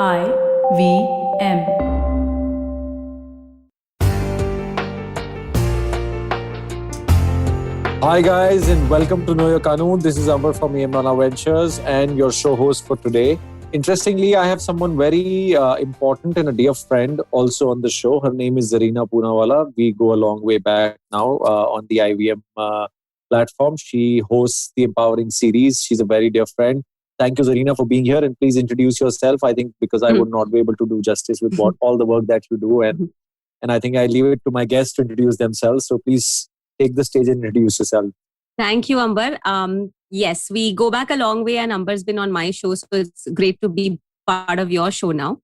IVM. Hi guys, and welcome to Know Your Kanoon. This is Amber from EMNANA Ventures and your show host for today. Interestingly, I have someone very important and a dear friend also on the show. Her name is Zarina Poonawalla. We go a long way back now on the IVM platform. She hosts the Empowering series. She's a very dear friend. Thank you, Zarina, for being here. And please introduce yourself. I think because I would not be able to do justice with what all the work that you do, and I think I leave it to my guests to introduce themselves. So please take the stage and introduce yourself. Thank you, Amber. Yes, we go back a long way, and Amber's been on my show, so it's great to be part of your show now.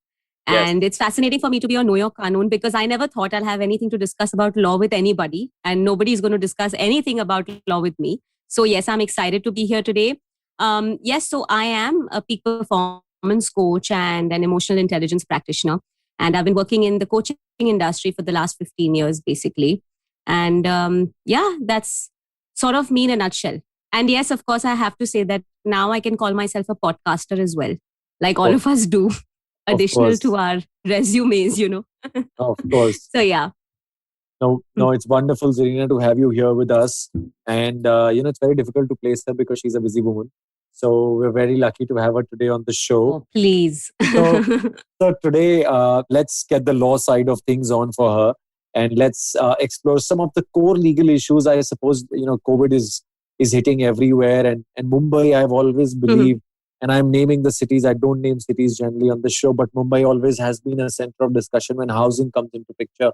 Yes. And it's fascinating for me to be on Know Your Kanoon because I never thought I'll have anything to discuss about law with anybody, and nobody's going to discuss anything about law with me. So yes, I'm excited to be here today. Yes, so I am a peak performance coach and an emotional intelligence practitioner, and I've been working in the coaching industry for the last 15 years, basically. And yeah, that's sort of me in a nutshell. And yes, of course, I have to say that now I can call myself a podcaster as well, like all of us do, additional to our resumes, Of course. So yeah. No, it's wonderful, Zarina, to have you here with us. And, it's very difficult to place her because she's a busy woman. So we're very lucky to have her today on the show. Oh, please. So today, let's get the law side of things on for her. And let's explore some of the core legal issues. I suppose, COVID is hitting everywhere. And Mumbai, I've always believed, and I'm naming the cities. I don't name cities generally on the show, but Mumbai always has been a center of discussion when housing comes into picture.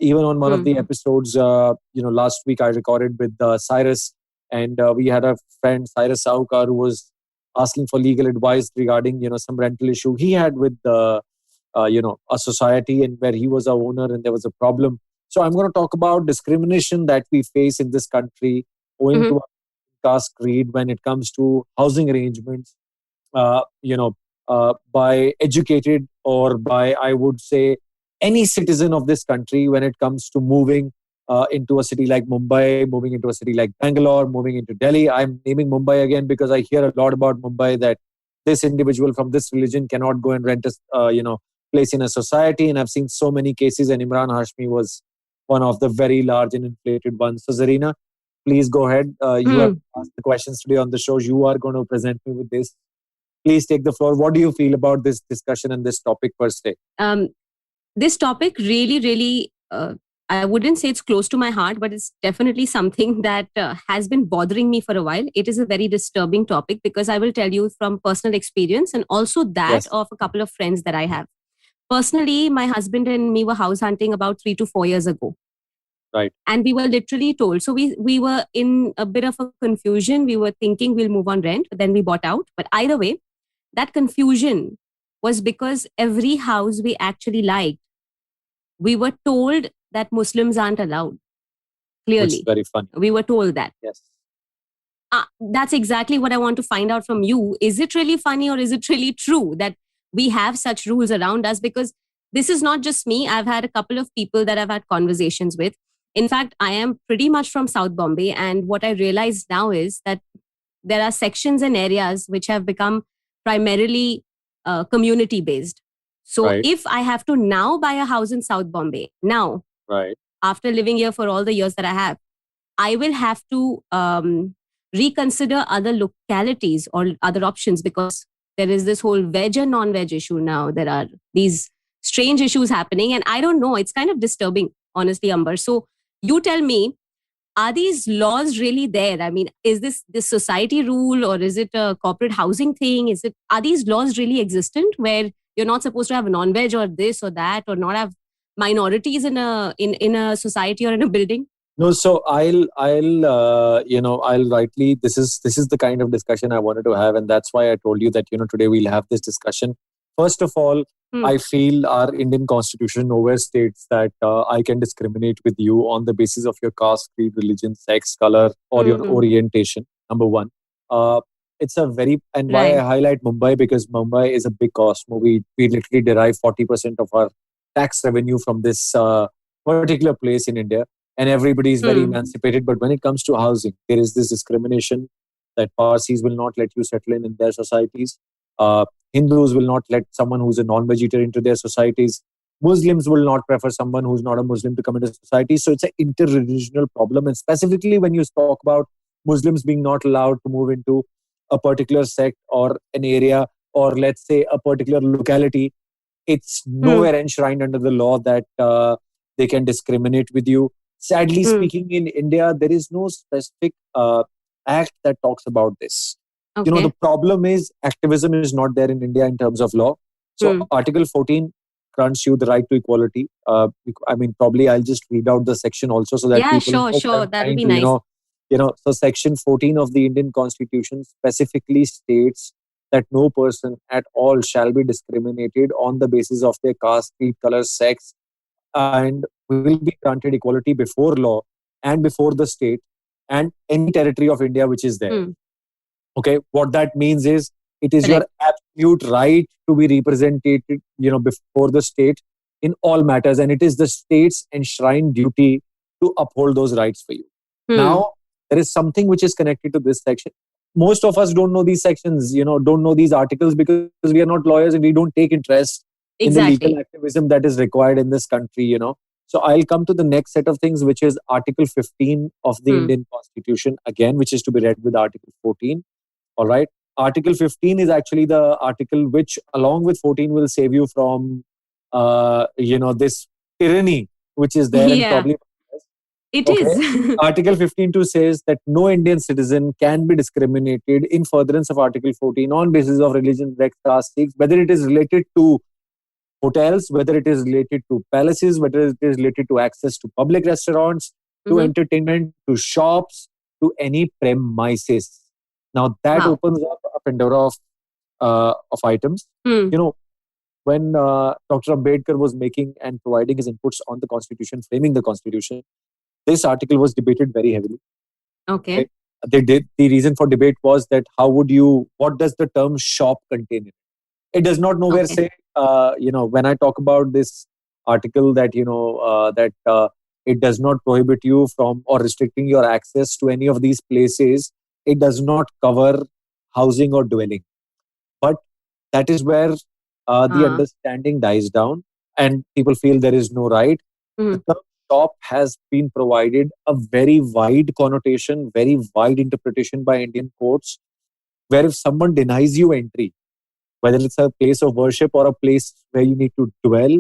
Even on one of the episodes, last week I recorded with Cyrus, and we had a friend, Cyrus Saukar, who was asking for legal advice regarding, some rental issue he had with a society and where he was a owner and there was a problem. So I'm going to talk about discrimination that we face in this country owing to our caste creed when it comes to housing arrangements, by educated or by, I would say, any citizen of this country when it comes to moving into a city like Mumbai, moving into a city like Bangalore, moving into Delhi. I'm naming Mumbai again because I hear a lot about Mumbai that this individual from this religion cannot go and rent a place in a society. And I've seen so many cases, and Imran Hashmi was one of the very large and inflated ones. So Zarina, please go ahead. You have asked the questions today on the show. You are going to present me with this. Please take the floor. What do you feel about this discussion and this topic per se? This topic really, I wouldn't say it's close to my heart, but it's definitely something that has been bothering me for a while. It is a very disturbing topic because I will tell you from personal experience and also that of a couple of friends that I have. Personally, my husband and me were house hunting about 3 to 4 years ago. Right. And we were literally told. So we were in a bit of a confusion. We were thinking we'll move on rent, but then we bought out. But either way, that confusion was because every house we actually liked, we were told that Muslims aren't allowed. Clearly. Which is very funny. We were told that. Yes. That's exactly what I want to find out from you. Is it really funny or is it really true that we have such rules around us? Because this is not just me. I've had a couple of people that I've had conversations with. In fact, I am pretty much from South Bombay. And what I realize now is that there are sections and areas which have become primarily community based. So if I have to now buy a house in South Bombay, now, after living here for all the years that I have, I will have to reconsider other localities or other options because there is this whole veg and non-veg issue now. There are these strange issues happening and I don't know. It's kind of disturbing, honestly, Amber. So you tell me, are these laws really there? I mean, is this society rule or is it a corporate housing thing? Are these laws really existent where you're not supposed to have non-veg or this or that or not have minorities in a society or in a building? No, so I'll rightly, this is the kind of discussion I wanted to have. And that's why I told you that, today we'll have this discussion. First of all, I feel our Indian constitution nowhere states that I can discriminate with you on the basis of your caste, creed, religion, sex, color, or your orientation. Number one. It's a very, and why I highlight Mumbai, because Mumbai is a big cost. We literally derive 40% of our tax revenue from this particular place in India. And everybody is very emancipated. But when it comes to housing, there is this discrimination that Parsis will not let you settle in their societies. Uh, Hindus will not let someone who's a non-vegetarian into their societies. Muslims will not prefer someone who's not a Muslim to come into society. So it's an inter-religional problem. And specifically when you talk about Muslims being not allowed to move into a particular sect or an area, or let's say a particular locality, it's Hmm. nowhere enshrined under the law that they can discriminate with you. Sadly Hmm. speaking, in India, there is no specific act that talks about this. The Okay. problem is activism is not there in India in terms of law. So Hmm. Article 14 grants you the right to equality. I mean, probably I'll just read out the section also so that Yeah, people sure, know what sure. I'm That'll trying be to, nice. so Section 14 of the Indian Constitution specifically states that no person at all shall be discriminated on the basis of their caste, creed, color, sex, and will be granted equality before law and before the state and any territory of India which is there. Hmm. Okay, what that means is it is your Correct. absolute right to be represented, before the state in all matters, and it is the state's enshrined duty to uphold those rights for you. Hmm. Now, there is something which is connected to this section. Most of us don't know these sections, don't know these articles because we are not lawyers and we don't take interest in the legal Exactly. activism that is required in this country. So I'll come to the next set of things, which is Article 15 of the Hmm. Indian Constitution, again, which is to be read with Article 14. All right. Article 15 is actually the article which, along with 14, will save you from, this tyranny which is there and Yeah, probably. it Okay. is. Article 15.2 says that no Indian citizen can be discriminated in furtherance of Article 14 on basis of religion, sex, caste, sex, whether it is related to hotels, whether it is related to palaces, whether it is related to access to public restaurants, to Hmm. entertainment, to shops, to any premises. Now that Wow. opens up a Pandora of items. Hmm. You know, when Dr. Ambedkar was making and providing his inputs on the Constitution, framing the Constitution, this article was debated very heavily. Okay. Right? The reason for debate was that what does the term shop contain? It does not nowhere Okay. say, when I talk about this article that, it does not prohibit you from or restricting your access to any of these places. It does not cover housing or dwelling. But that is where the Uh, understanding dies down and people feel there is no right. hmm. The term shop has been provided a very wide connotation, very wide interpretation by Indian courts, where if someone denies you entry, whether it's a place of worship or a place where you need to dwell,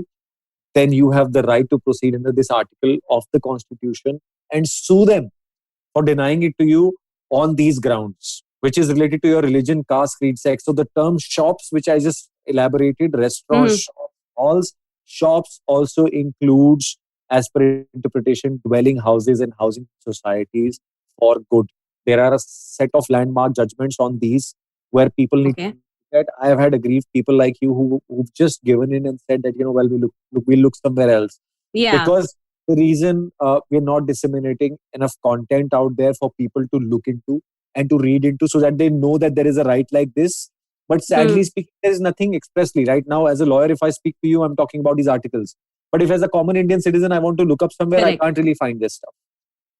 then you have the right to proceed under this article of the Constitution and sue them for denying it to you on these grounds, which is related to your religion, caste, creed, sex. So the term shops, which I just elaborated, restaurants, Hmm. shops, malls, shops also includes, as per interpretation, dwelling houses and housing societies for good. There are a set of landmark judgments on these where people need to Okay. look at. I have had aggrieved people like you who've just given in and said that, well, we'll look somewhere else Yeah. because the reason we're not disseminating enough content out there for people to look into and to read into so that they know that there is a right like this. But sadly Hmm. speaking, there is nothing expressly. Right now, as a lawyer, if I speak to you, I'm talking about these articles. But if as a common Indian citizen, I want to look up somewhere, I Correct. can't really find this stuff.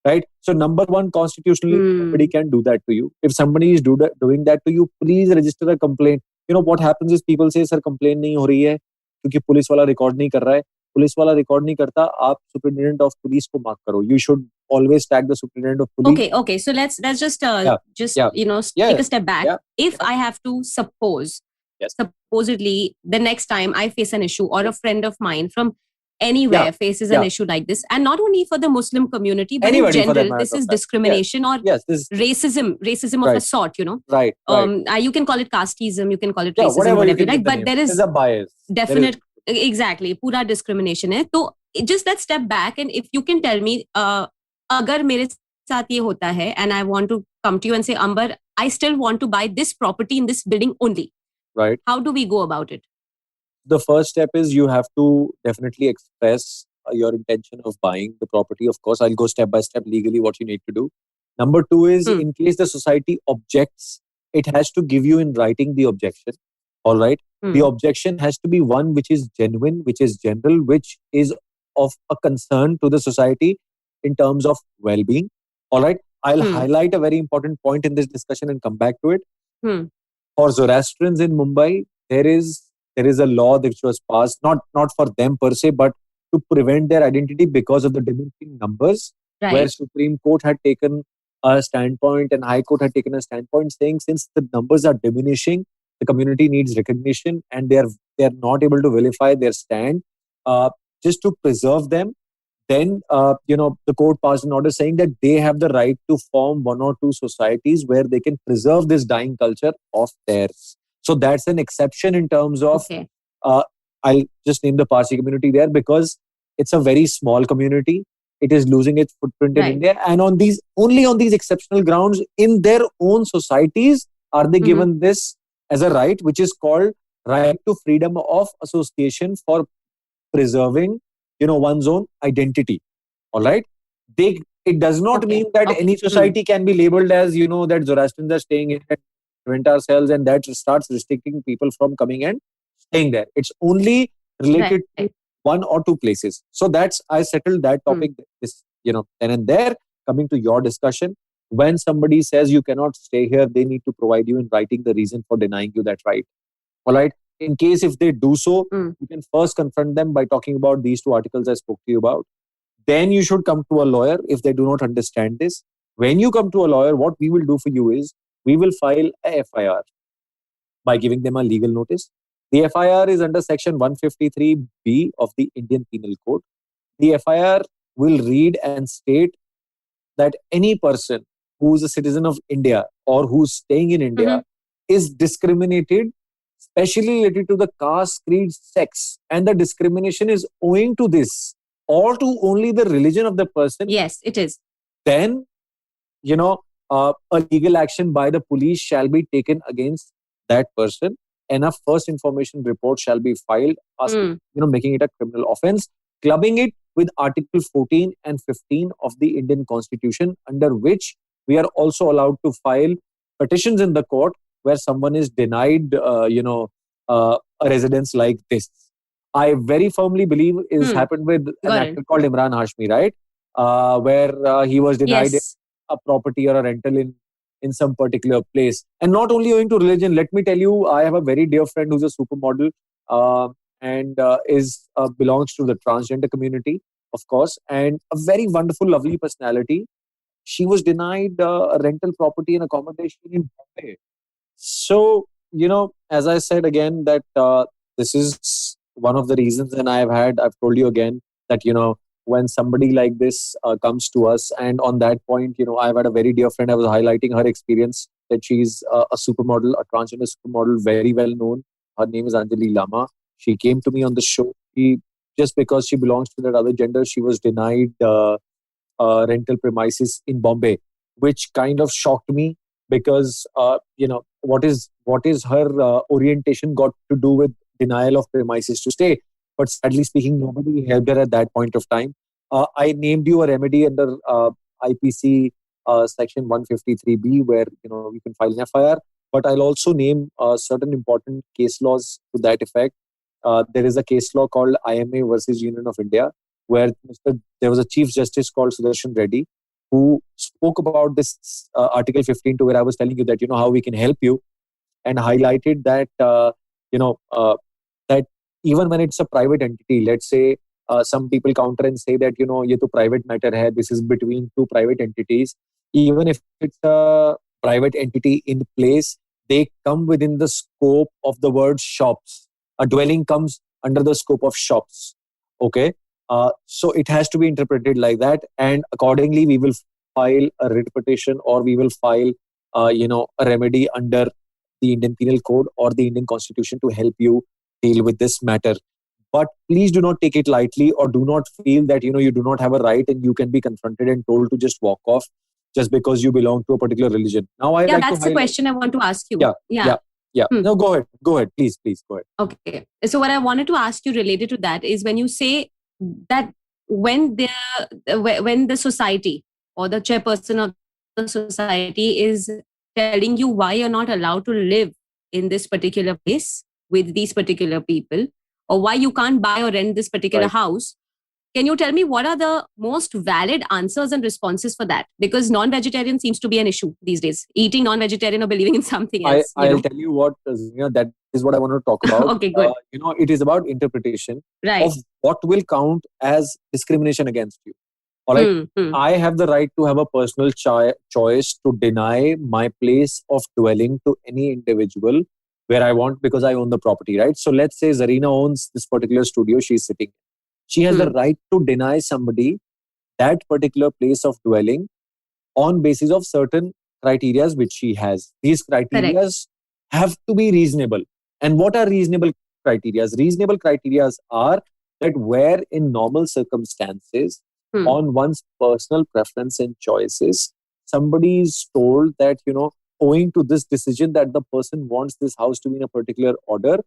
Right? So, number one, constitutionally, nobody Hmm. can do that to you. If somebody is doing that to you, please register a complaint. What happens is people say, sir, complaint नहीं हो रही है क्योंकि police वाला record नहीं कर रहा है. पुलिस वाला रिकॉर्ड नहीं करता, आप सुपरिटेंडेंट ऑफ पुलिस को मार्क करो. You should always tag the superintendent of police. Okay. So let's Yeah, just yeah, take yeah, a step back. yeah, If yeah. I have to Yes. supposedly the next time I face an issue or a friend of mine from anywhere Yeah, faces an yeah. issue like this, and not only for the Muslim community, but in Anybody for that general, matter this of is fact. Yes, discrimination or yes, this is racism of a right, sort. right, right. You can call it casteism, you can call it Yeah, racism, whatever you whatever you can give like, the but name. there There's is a bias. There is. definite, exactly, पूरा discrimination है. तो just that step back, and if you can tell me, अगर मेरे साथ ये होता है and I want to come to you and say, Amber, I still want to buy this property in this building only. Right. How do we go about it? The first step is you have to definitely express your intention of buying the property. Of course, I'll go step by step legally what you need to do. Number two is Hmm. in case the society objects, it has to give you in writing the objection. All right. The Hmm. objection has to be one which is genuine, which is general, which is of a concern to the society in terms of well being. All right. I'll Hmm. highlight a very important point in this discussion and come back to it. Hmm. For Zoroastrians in Mumbai, there is a law which was passed, not for them per se, but to prevent their identity because of the diminishing numbers, where Right. Supreme Court had taken a standpoint and High Court had taken a standpoint saying since the numbers are diminishing, the community needs recognition and they are not able to vilify their stand. Uh, just to preserve them, then the court passed an order saying that they have the right to form one or two societies where they can preserve this dying culture of theirs. So that's an exception in terms of Okay. uh, I'll just name the Parsi community there because it's a very small community. It is losing its footprint in Right. India, and only on these exceptional grounds in their own societies are they Mm-hmm. given this as a right, which is called right to freedom of association for preserving one's own identity. All right. It does not Okay. mean that Okay. any society can be labeled as that Zoroastrians are staying in and prevent ourselves, and that starts restricting people from coming and staying there. It's only Right. related to one or two places. So that's I settled that topic this then and there. Coming to your discussion, when somebody says you cannot stay here, they need to provide you in writing the reason for denying you that right. All right. In case if they do so, Mm. you can first confront them by talking about these two articles I spoke to you about. Then you should come to a lawyer if they do not understand this. When you come to a lawyer, what we will do for you is we will file a FIR by giving them a legal notice. The FIR is under section 153B of the Indian Penal Code. The FIR will read and state that any person who is a citizen of India or who's staying in Mm-hmm. India is discriminated, especially related to the caste, creed, sex, and the discrimination is owing to this or to only the religion of the person, Yes, it is. then a legal action by the police shall be taken against that person, and a first information report shall be filed, asking, Mm. making it a criminal offense, clubbing it with Article 14 and 15 of the Indian Constitution, under which we are also allowed to file petitions in the court where someone is denied, a residence like this. I very firmly believe it has Hmm. happened with an Got it. actor called Imran Hashmi, right? Where he was denied Yes. a property or a rental in some particular place, and not only owing to religion. Let me tell you, I have a very dear friend who's a supermodel, and is belongs to the transgender community, of course, and a very wonderful, lovely personality. She was denied a rental property and accommodation in Bombay. So, as I said again, that this is one of the reasons, and I've told you again that, when somebody like this comes to us, and on that point, I've had a very dear friend, I was highlighting her experience that she's a supermodel, a transgender supermodel, very well known. Her name is Anjali Lama. She came to me on the show. Just because she belongs to that other gender, she was denied rental premises in Bombay, which kind of shocked me because what is her orientation got to do with denial of premises to stay? But sadly speaking, nobody helped her at that point of time. I named you a remedy under IPC section 153B, where you can file an FIR. But I'll also name certain important case laws to that effect. There is a case law called IMA versus Union of India, where there was a Chief Justice called Sudarshan Reddy who spoke about this Article 15, to where I was telling you that how we can help you, and highlighted that you know that even when it's a private entity, let's say some people counter and say that ये तो private matter hai, this is between two private entities. Even if it's a private entity in place, they come within the scope of the word shops. A dwelling comes under the scope of shops. Okay. So it has to be interpreted like that, and accordingly, we will file a writ petition, or we will file, a remedy under the Indian Penal Code or the Indian Constitution to help you deal with this matter. But please do not take it lightly, or do not feel that you do not have a right and you can be confronted and told to just walk off just because you belong to a particular religion. Now, I Yeah, like to that's the highlight. question I want to ask you. Yeah, Yeah. yeah, yeah. Hmm. No, go ahead, please, go ahead. Okay. So what I wanted to ask you related to that is when you say that when the society or the chairperson of the society is telling you why you're not allowed to live in this particular place with these particular people, or why you can't buy or rent this particular Right. house, Can you tell me what are the most valid answers and responses for that? Because non-vegetarian seems to be an issue these days. Eating non-vegetarian or believing in something else. I'll tell you what, that is what I want to talk about. Okay, good. It is about interpretation Right. of what will count as discrimination against you. All right. I have the right to have a personal choice to deny my place of dwelling to any individual where I want because I own the property, right? So let's say Zarina owns this particular studio she's sitting in. She has the right to deny somebody that particular place of dwelling on basis of certain criteria which she has. These criteria have to be reasonable. And what are reasonable criteria? Reasonable criteria are that where in normal circumstances, on one's personal preference and choices, somebody is told that, owing to this decision that the person wants this house to be in a particular order,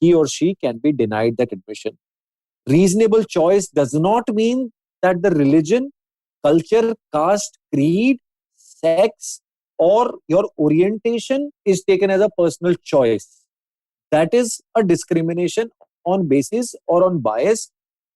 he or she can be denied that admission. Reasonable choice does not mean that the religion, culture, caste, creed, sex, or your orientation is taken as a personal choice. That is a discrimination on basis or on bias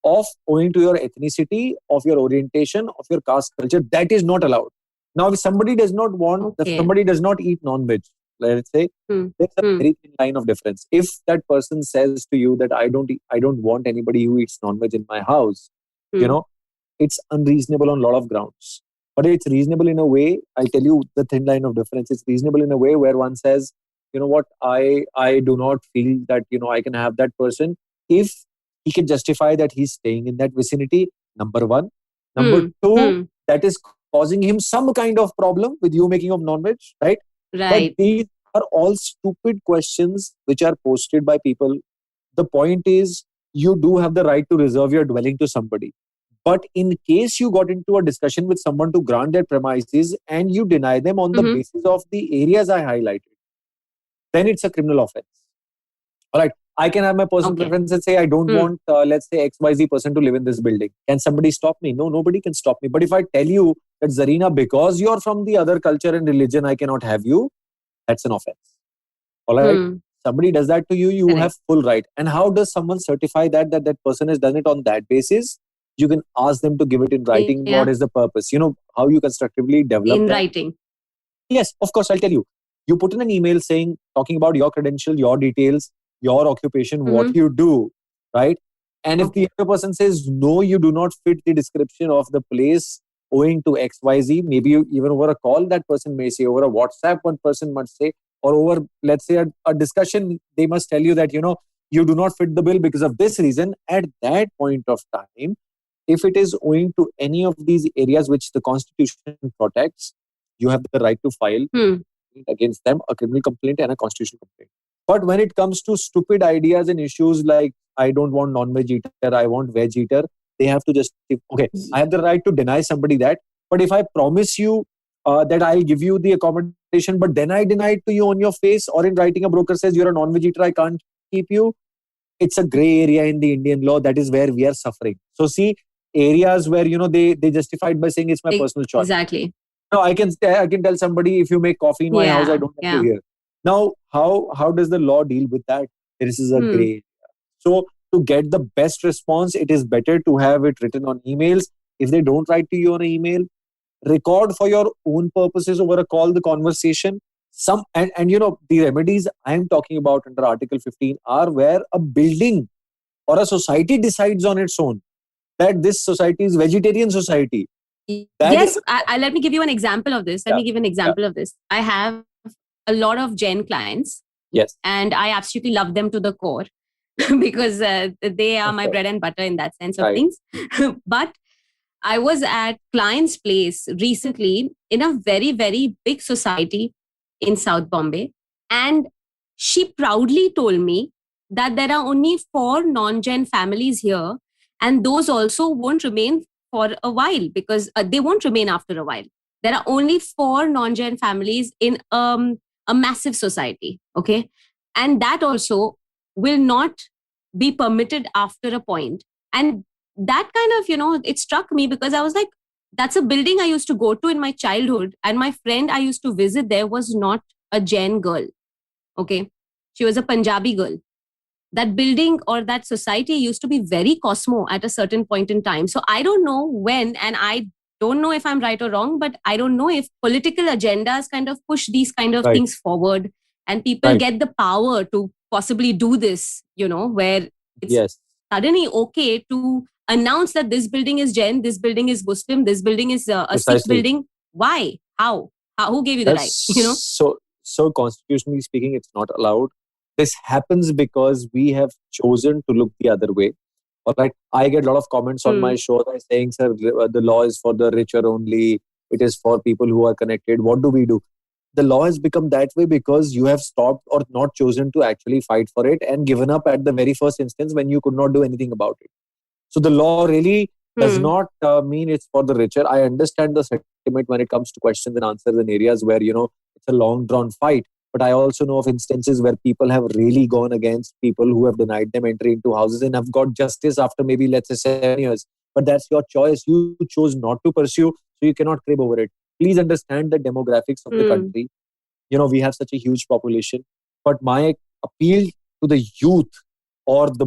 of owing to your ethnicity, of your orientation, of your caste culture. That is not allowed. Now, if somebody does not want, if somebody does not eat non-veg, let's say, there's a very thin line of difference. If that person says to you that I don't want anybody who eats non-veg in my house, it's unreasonable on a lot of grounds. But it's reasonable in a way, I'll tell you the thin line of difference. It's reasonable in a way where one says, you know what, I do not feel that, I can have that person if he can justify that he's staying in that vicinity, number one. Number two, that is causing him some kind of problem with you making of non-veg, right? Right. But these are all stupid questions which are posted by people. The point is, you do have the right to reserve your dwelling to somebody. But in case you got into a discussion with someone to grant their premises and you deny them on the basis of the areas I highlighted, then it's a criminal offense. All right. I can have my personal preference and say, I don't want, let's say, XYZ person to live in this building. Can somebody stop me? No, nobody can stop me. But if I tell you that, Zarina, because you're from the other culture and religion, I cannot have you, that's an offense. All right. Somebody does that to you, you have full right. And how does someone certify that person has done it on that basis? You can ask them to give it in writing. What is the purpose? How you constructively develop in that. writing. Yes, of course, I'll tell you. You put in an email talking about your credential, your details, your occupation, what you do, right? And if the other person says, no, you do not fit the description of the place owing to XYZ, maybe even over a call, that person may say, over a WhatsApp, one person must say, or over, let's say, a discussion, they must tell you that, you do not fit the bill because of this reason. At that point of time, if it is owing to any of these areas which the Constitution protects, you have the right to file against them a criminal complaint and a constitutional complaint. But when it comes to stupid ideas and issues like, I don't want non-veg eater, I want veg eater, they have to just, I have the right to deny somebody that. But if I promise you that I'll give you the accommodation, but then I deny it to you on your face, or in writing a broker says you're a non-veg eater, I can't keep you, it's a gray area in the Indian law. That is where we are suffering. So see, areas where, they justified by saying it's my personal choice. Exactly. No, I can tell somebody, if you make coffee in my house, I don't want to hear. Now, how does the law deal with that? This is a gray area. So to get the best response, it is better to have it written on emails. If they don't write to you on an email, record for your own purposes over a call the conversation. And the remedies I am talking about under Article 15 are where a building or a society decides on its own that this society is vegetarian society. Yes, let me give you an example of this. Let me give an example of this. I have a lot of Jain clients. Yes. And I absolutely love them to the core because they are my bread and butter in that sense of things. But I was at client's place recently in a very, very big society in South Bombay. And she proudly told me that there are only 4 non-Jain families here. And those also won't remain for a while because they won't remain after a while. There are only 4 non-Jain families in a massive society. Okay. And that also will not be permitted after a point. And that kind of, it struck me because I was like, that's a building I used to go to in my childhood. And my friend I used to visit there was not a Jain girl. Okay. She was a Punjabi girl. that building or that society used to be very cosmo at a certain point in time. So I don't know when, and I don't know if I'm right or wrong, but I don't know if political agendas kind of push these kind of Right. things forward and people Right. get the power to possibly do this, where it's Yes. suddenly okay to announce that this building is Jain, this building is Muslim, this building is a Sikh Precisely. building. Why? How? Who gave you the That's right? so constitutionally speaking, it's not allowed. This happens because we have chosen to look the other way. All right. I get a lot of comments on my show that saying, sir, the law is for the richer only. It is for people who are connected. What do we do? The law has become that way because you have stopped or not chosen to actually fight for it and given up at the very first instance when you could not do anything about it. So the law really does not mean it's for the richer. I understand the sentiment when it comes to questions and answers in areas where, it's a long drawn fight. But I also know of instances where people have really gone against people who have denied them entry into houses and have got justice after maybe, let's say, 7 years. But that's your choice. You chose not to pursue, so you cannot crib over it. Please understand the demographics of the country. We have such a huge population. But my appeal to the youth, or the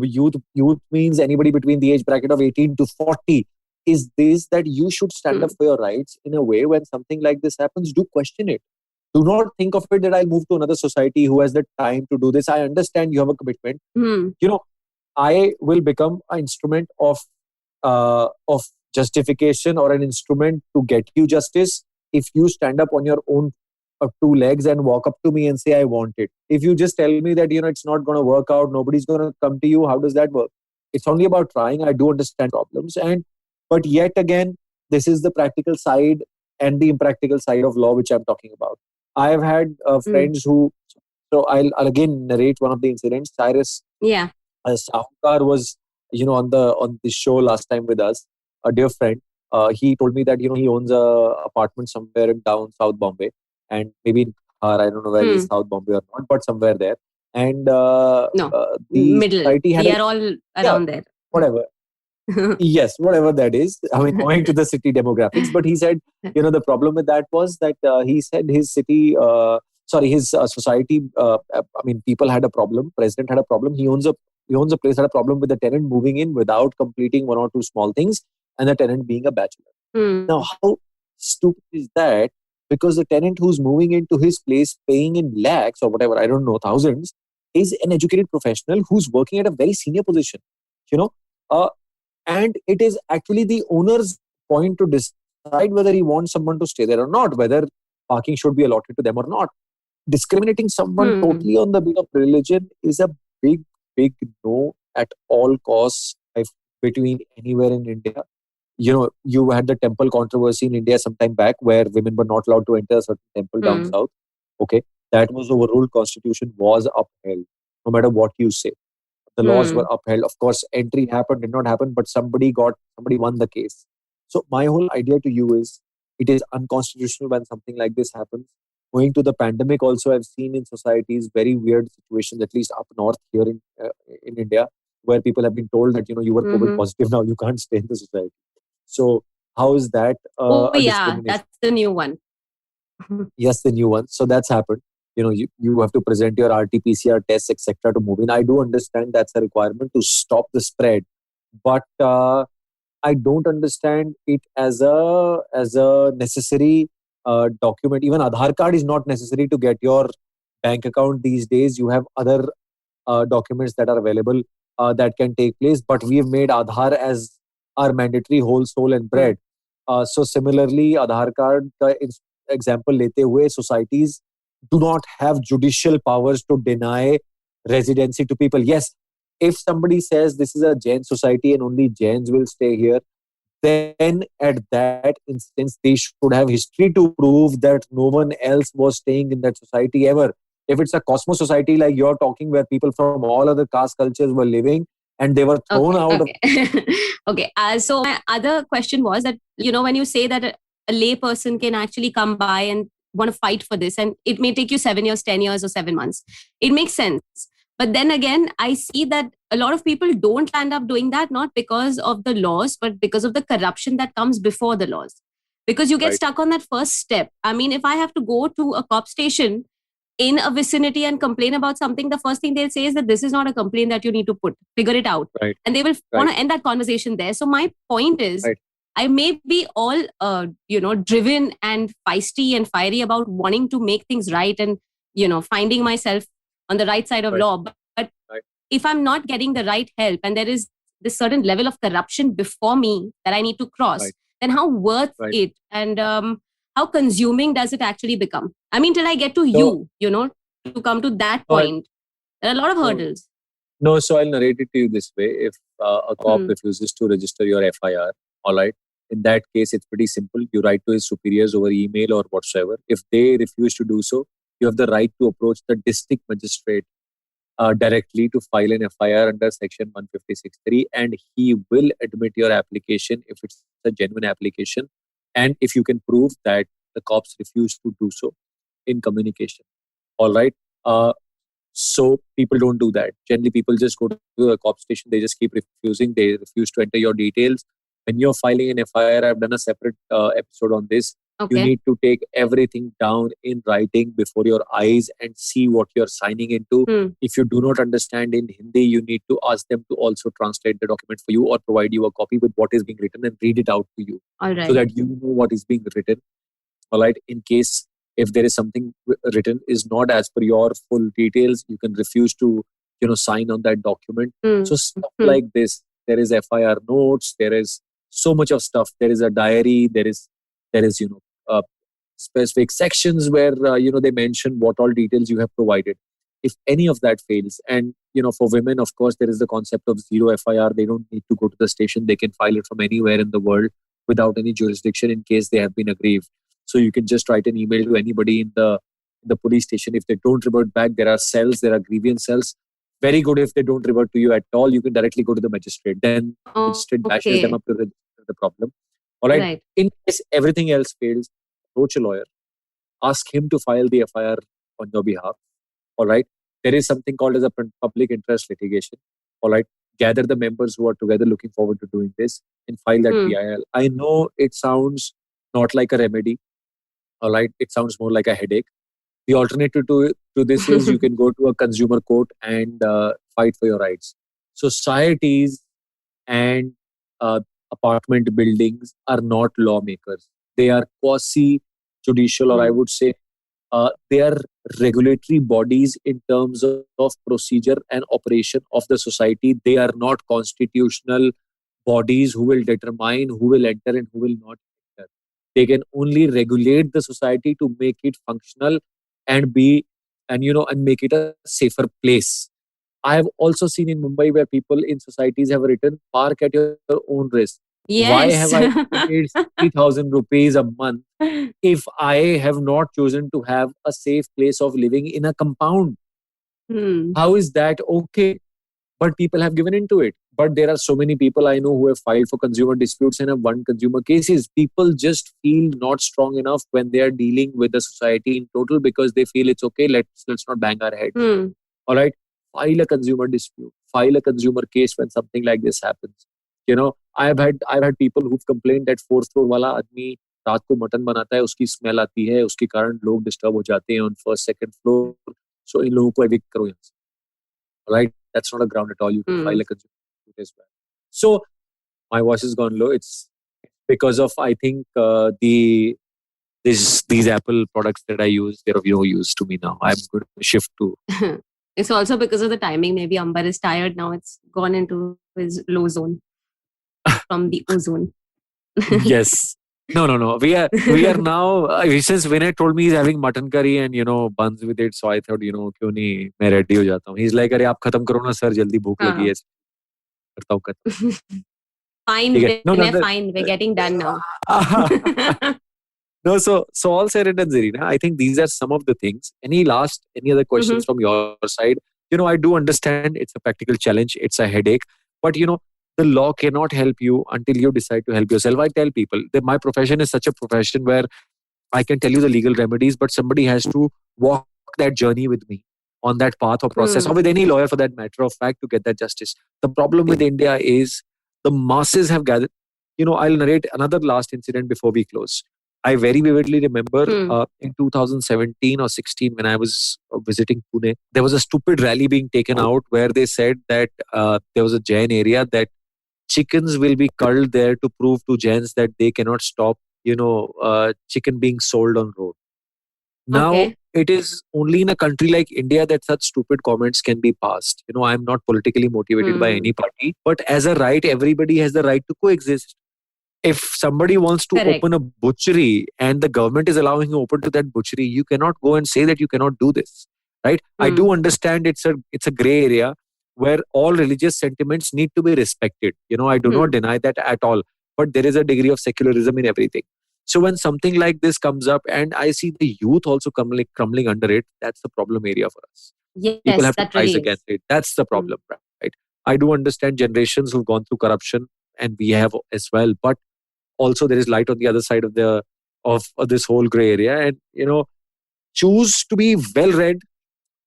youth means anybody between the age bracket of 18 to 40, is this: that you should stand up for your rights in a way. When something like this happens, do question it. Do not think of it that I'll move to another society who has the time to do this. I understand you have a commitment. I will become an instrument of justification, or an instrument to get you justice, if you stand up on your own two legs and walk up to me and say, I want it. If you just tell me that it's not going to work out, nobody's going to come to you, how does that work? It's only about trying. I do understand problems, but yet again, this is the practical side and the impractical side of law which I'm talking about. I have had friends who, so I'll again narrate one of the incidents. Cyrus Sahukar was, on the show last time with us, a dear friend. He told me that he owns a apartment somewhere in down South Bombay, and maybe in Khar, I don't know where is South Bombay or not, but somewhere there. And No, the middle. society had We are all around there. whatever. Yes, whatever that is. I mean, owing to the city demographics. But he said, the problem with that was that he said his city, his society. I mean, people had a problem. President had a problem. He owns a place, had a problem with the tenant moving in without completing one or two small things, and the tenant being a bachelor. Now, how stupid is that? Because the tenant who's moving into his place, paying in lakhs or whatever, I don't know, thousands, is an educated professional who's working at a very senior position. You know, uh, and it is actually the owner's point to decide whether he wants someone to stay there or not, whether parking should be allotted to them or not. Discriminating someone totally on the basis of religion is a big, big no at all costs. Between anywhere in India, you had the temple controversy in India some time back where women were not allowed to enter a certain temple down south. Okay, that was overruled. Constitution was upheld, no matter what you say. The laws were upheld. Of course, entry happened, did not happen, but somebody won the case. So my whole idea to you is, it is unconstitutional when something like this happens. Going to the pandemic also, I've seen in societies very weird situations, at least up north here in India, where people have been told that you were COVID positive, now you can't stay in the society. So how is that Oh a yeah, discrimination? that's the new one. Yes, the new one. So that's happened. You have to present your RT-PCR tests, etc., to move in. I do understand that's a requirement to stop the spread, but I don't understand it as a necessary document. Even Aadhaar card is not necessary to get your bank account these days. You have other documents that are available that can take place, but we have made Aadhaar as our mandatory whole soul and bread. So similarly, Aadhaar card का example लेते हुए, societies do not have judicial powers to deny residency to people. Yes, if somebody says this is a Jain society and only Jains will stay here, then at that instance, they should have history to prove that no one else was staying in that society ever. If it's a cosmos society like you're talking, where people from all other caste cultures were living and they were thrown out of. Okay. So my other question was that, when you say that a lay person can actually come by and want to fight for this, and it may take you 7 years, 10 years, or 7 months, it makes sense. But then again, I see that a lot of people don't end up doing that, not because of the laws, but because of the corruption that comes before the laws. Because you get stuck on that first step. I mean, if I have to go to a cop station in a vicinity and complain about something, the first thing they'll say is that this is not a complaint that you need to figure it out. Right. And they will Right. want to end that conversation there. So my point is, Right. I may be all, driven and feisty and fiery about wanting to make things right and, finding myself on the right side of Right. law. But Right. if I'm not getting the right help and there is this certain level of corruption before me that I need to cross, Right. then how worth Right. it? And how consuming does it actually become? I mean, till I get to So, to come to that no, point, there are a lot of no, hurdles. no, so I'll narrate it to you this way. If a cop refuses to register your FIR, all right, in that case, it's pretty simple. You write to his superiors over email or whatsoever. If they refuse to do so, you have the right to approach the district magistrate directly to file an FIR under section 156(3), and he will admit your application if it's a genuine application, and if you can prove that the cops refuse to do so in communication. All right. So people don't do that. Generally, people just go to the cop station. They just keep refusing. They refuse to enter your details. When you're filing an FIR, I've done a separate episode on this. Okay. You need to take everything down in writing before your eyes and see what you're signing into. If you do not understand in Hindi, you need to ask them to also translate the document for you or provide you a copy with what is being written and read it out to you. All right. So that you know what is being written. All right. In case if there is something written is not as per your full details, you can refuse to, sign on that document. So stuff like this, there is FIR notes, there is so much of stuff. There is a diary, there is specific sections where, they mention what all details you have provided. If any of that fails, and, for women, of course, there is the concept of zero FIR. They don't need to go to the station. They can file it from anywhere in the world without any jurisdiction in case they have been aggrieved. So you can just write an email to anybody in the police station. If they don't revert back, there are cells, there are grievance cells. Very good. If they don't revert to you at all, you can directly go to the magistrate. Then the magistrate dashes them up to the problem. All right. In case everything else fails, approach a lawyer. Ask him to file the FIR on your behalf. All right. There is something called as a public interest litigation. All right. Gather the members who are together looking forward to doing this and file that PIL. I know it sounds not like a remedy. All right. It sounds more like a headache. The alternative to this is you can go to a consumer court and fight for your rights. Societies and apartment buildings are not lawmakers. They are quasi-judicial, or I would say they are regulatory bodies in terms of procedure and operation of the society. They are not constitutional bodies who will determine who will enter and who will not enter. They can only regulate the society to make it functional and make it a safer place. I have also seen in Mumbai where people in societies have written, park at your own risk. Yes. Why have I paid 60,000 rupees a month if I have not chosen to have a safe place of living in a compound? How is that okay? But people have given into it. But there are so many people I know who have filed for consumer disputes and have won consumer cases. People just feel not strong enough when they are dealing with the society in total because they feel it's okay, let's not bang our heads. All right. File a consumer dispute. File a consumer case when something like this happens. I've had people who've complained that fourth floor वाला आदमी रात को mutton बनाता है, उसकी smell आती है, उसके कारण लोग डिस्टर्ब हो जाते हैं on first second floor. So इन लोगों को evict करो यहाँ से. Right? That's not a ground at all. You can file a consumer dispute as well. So my voice has gone low. It's because of, I think, these Apple products that I use, they're of no use to me now. I'm going to shift to. It's also because of the timing. Maybe Ambar is tired now. It's gone into his low zone from the ozone. Yes. No. We are now, since Vinay told me he's having mutton curry and, buns with it. So I thought, क्यों नहीं, मैं ready हो जाता हूँ. He's like, अरे आप खत्म करो ना sir, जल्दी भूख लगी है. करता हूँ खत्म. Fine, Vinay, fine. We're getting done now. No, so all said and done, Zarina, I think these are some of the things. Any other questions from your side? I do understand it's a practical challenge. It's a headache. But, the law cannot help you until you decide to help yourself. I tell people that my profession is such a profession where I can tell you the legal remedies, but somebody has to walk that journey with me on that path or process, or with any lawyer for that matter of fact, to get that justice. The problem with India is the masses have gathered. I'll narrate another last incident before we close. I very vividly remember Hmm. in 2017 or 16 when I was visiting Pune, there was a stupid rally being taken out where they said that there was a Jain area that chickens will be culled there to prove to Jains that they cannot stop, chicken being sold on road. Now, Okay. it is only in a country like India that such stupid comments can be passed. I'm not politically motivated by Hmm. any party, but as a right, everybody has the right to coexist. If somebody wants to Correct. open a butchery and the government is allowing you open to that butchery, you cannot go and say that you cannot do this, right? I Hmm. do understand it's a gray area where all religious sentiments need to be respected. I do not Hmm. deny that at all, but there is a degree of secularism in everything. So when something like this comes up and I see the youth also crumbling under it, that's the problem area for us. People Yes, have to that rise really against is. it. That's the Hmm. problem, right? I do understand generations who've gone through corruption, and we have as well, but also there is light on the other side of this whole gray area. And choose to be well read,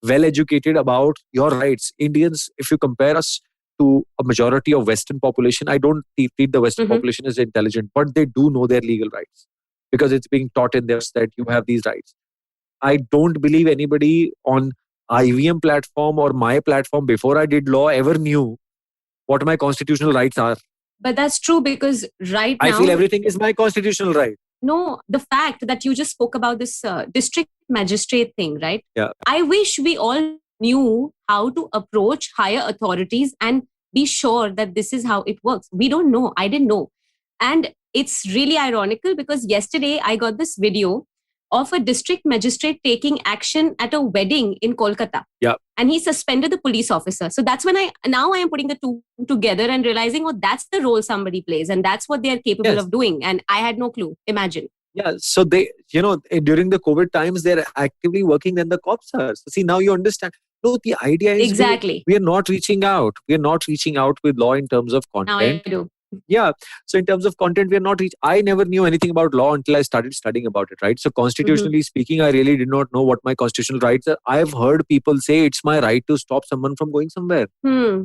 well educated about your rights. Indians, if you compare us to a majority of Western population, I don't treat the Western Hmm. population as intelligent, but they do know their legal rights because it's being taught in their that you have these rights. I don't believe anybody on IVM platform or my platform before I did law ever knew what my constitutional rights are. But that's true because right I feel now, everything is my constitutional right. no, the fact that you just spoke about this district magistrate thing, right? Yeah. I wish we all knew how to approach higher authorities and be sure that this is how it works. We don't know. I didn't know. And it's really ironical because yesterday I got this video of a district magistrate taking action at a wedding in Kolkata. Yeah. And he suspended the police officer. So that's when I am putting the two together and realizing, oh, that's the role somebody plays and that's what they are capable Yes. of doing. And I had no clue. Imagine. Yeah. So they, during the COVID times, they're actively working than the cops are. So see, now you understand. No, the idea is Exactly. we are not reaching out. We are not reaching out with law in terms of Now I content. do. Yeah. So in terms of content, we are not I never knew anything about law until I started studying about it, right? So Mhm. constitutionally speaking, I really did not know what my constitutional rights are. I've heard people say it's my right to stop someone from going somewhere. Hmm.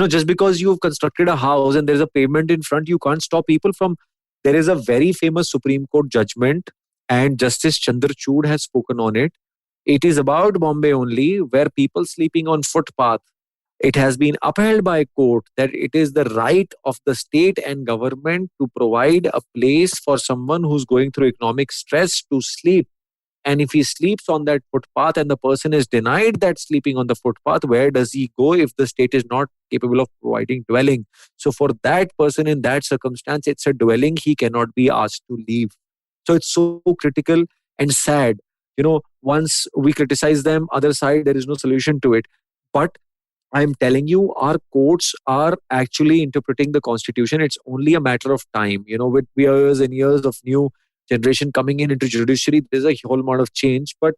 Just because you've constructed a house and there's a pavement in front, you can't stop people from. There is a very famous Supreme Court judgment, and Justice Chandrachud has spoken on it. It is about Bombay only, where people sleeping on footpath. It has been upheld by court that it is the right of the state and government to provide a place for someone who's going through economic stress to sleep. And if he sleeps on that footpath and the person is denied that sleeping on the footpath, where does he go if the state is not capable of providing dwelling? So for that person in that circumstance, it's a dwelling. He cannot be asked to leave. So it's so critical and sad. Once we criticize them, other side, there is no solution to it. But I'm telling you, our courts are actually interpreting the constitution. It's only a matter of time. With years and years of new generation coming in into judiciary, there's a whole lot of change. But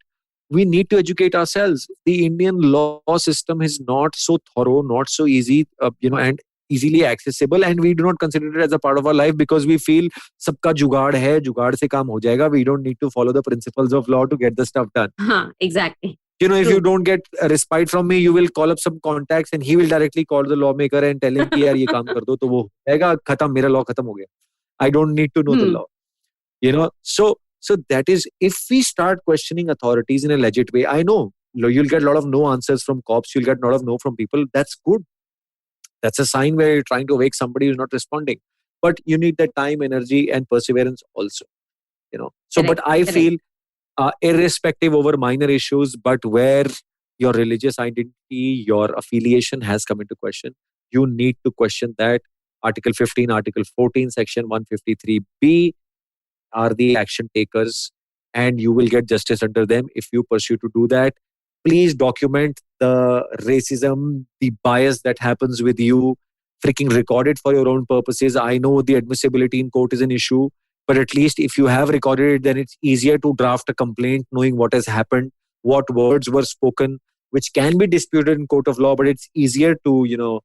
we need to educate ourselves. The Indian law system is not so thorough, not so easy, and easily accessible. And we do not consider it as a part of our life because we feel सबका जुगाड़ है, जुगाड़ से काम हो जाएगा. We don't need to follow the principles of law to get the stuff done. Exactly. If you True. don't get a respite from me, you will call up some contacts and he will directly call the lawmaker and tell him कि यार ये काम कर दो तो वो हो जाएगा खत्म मेरा law खत्म हो गया. I don't need to know the law. So that is, if we start questioning authorities in a legit way, I know you'll get a lot of no answers from cops, you'll get a lot of no from people. That's good. That's a sign where you're trying to wake somebody who's not responding. But you need that time, energy, and perseverance also. So but Correct. I Correct. feel irrespective over minor issues, but where your religious identity, your affiliation has come into question, you need to question that. Article 15, Article 14, Section 153B are the action takers, and you will get justice under them if you pursue to do that. Please document the racism, the bias that happens with you, freaking record it for your own purposes. I know the admissibility in court is an issue, but at least if you have recorded it, then it's easier to draft a complaint knowing what has happened, what words were spoken, which can be disputed in court of law, but it's easier to,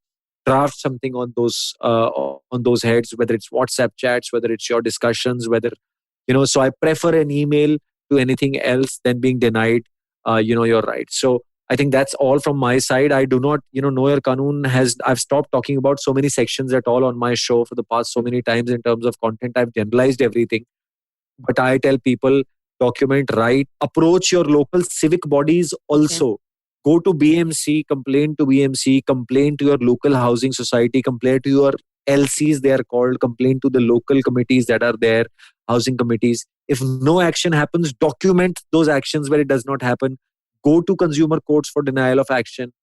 draft something on those heads, whether it's WhatsApp chats, whether it's your discussions, whether so I prefer an email to anything else than being denied your rights. So I think that's all from my side. I do not know your Kanoon I've stopped talking about so many sections at all on my show for the past so many times in terms of content. I've generalized everything. But I tell people, document, write, approach your local civic bodies also. Go to BMC, complain to BMC, complain to your local housing society, complain to your LCs, they are called, complain to the local committees that are there, housing committees. If no action happens, document those actions where it does not happen. Go to consumer courts for denial of action.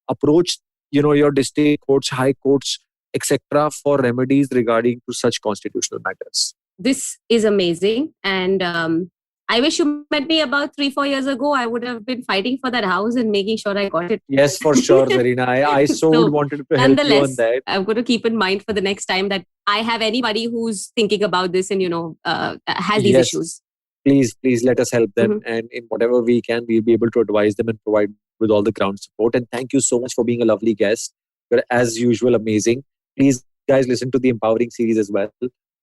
Approach, your district courts, high courts, etc. for remedies regarding to such constitutional matters. This is amazing. And I wish you met me about 3-4 years ago. I would have been fighting for that house and making sure I got it. Yes, for sure, Zarina. I would wanted to help you on that. I'm going to keep in mind for the next time that I have anybody who's thinking about this and, has these issues. Please let us help them. And in whatever we can, we'll be able to advise them and provide with all the ground support. And thank you so much for being a lovely guest. You're, as usual, amazing. Please, guys, listen to the Empowering series as well.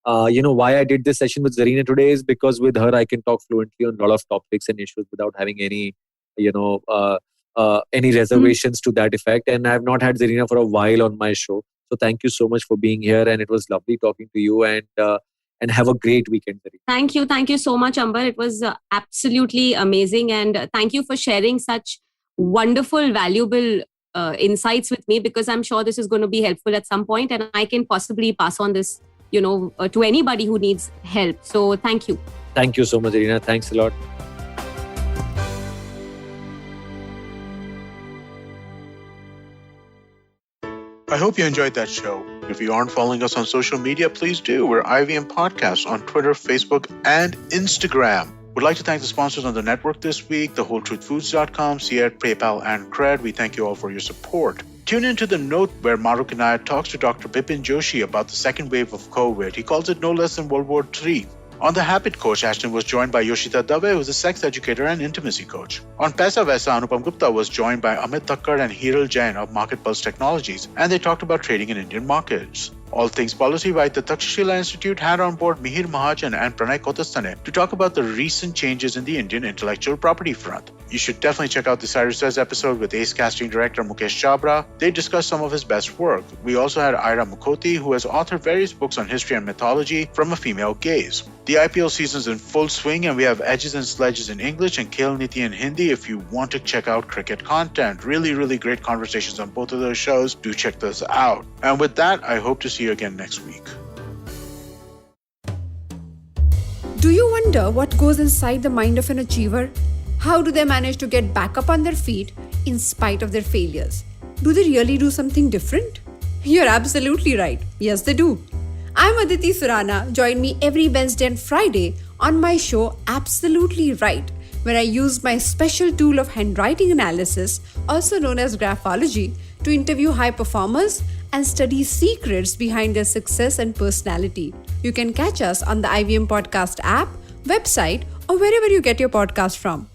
Why I did this session with Zarina today is because with her, I can talk fluently on a lot of topics and issues without having any, any reservations to that effect. And I've not had Zarina for a while on my show. So thank you so much for being here. And it was lovely talking to you, and have a great weekend, Zarina. Thank you. Thank you so much, Amber. It was absolutely amazing. And thank you for sharing such wonderful, valuable insights with me, because I'm sure this is going to be helpful at some point and I can possibly pass on this to anybody who needs help. So thank you. Thank you so much, Zarina. Thanks a lot. I hope you enjoyed that show. If you aren't following us on social media, please do. We're IVM Podcasts on Twitter, Facebook, and Instagram. We'd like to thank the sponsors on the network this week, thewholetruthfoods.com, Seat, PayPal, and Cred. We thank you all for your support. Tune into The Note, where Maruk Inayat talks to Dr. Bipin Joshi about the second wave of COVID. He calls it no less than World War III. On The Habit Coach, Ashton was joined by Yoshita Dave, who's a sex educator and intimacy coach. On Paisa Vaisa, Anupam Gupta was joined by Amit Thakkar and Hiral Jain of Market Pulse Technologies, and they talked about trading in Indian markets. All Things Policy by the Takshashila Institute had on board Mihir Mahajan and Pranay Kotastane to talk about the recent changes in the Indian intellectual property front. You should definitely check out the Cyrus Says episode with Ace casting director Mukesh Chabra. They discussed some of his best work. We also had Ira Mukhoti, who has authored various books on history and mythology from a female gaze. The IPL season's in full swing, and we have Edges and Sledges in English and Khel Niti in Hindi if you want to check out cricket content. Really, really great conversations on both of those shows. Do check those out. And with that, I hope to see you again next week. Do you wonder what goes inside the mind of an achiever? How do they manage to get back up on their feet in spite of their failures? Do they really do something different? You're absolutely right. Yes, they do. I'm Aditi Surana. Join me every Wednesday and Friday on my show Absolutely Right, where I use my special tool of handwriting analysis, also known as graphology, to interview high performers and study secrets behind their success and personality. You can catch us on the IVM Podcast app, website, or wherever you get your podcast from.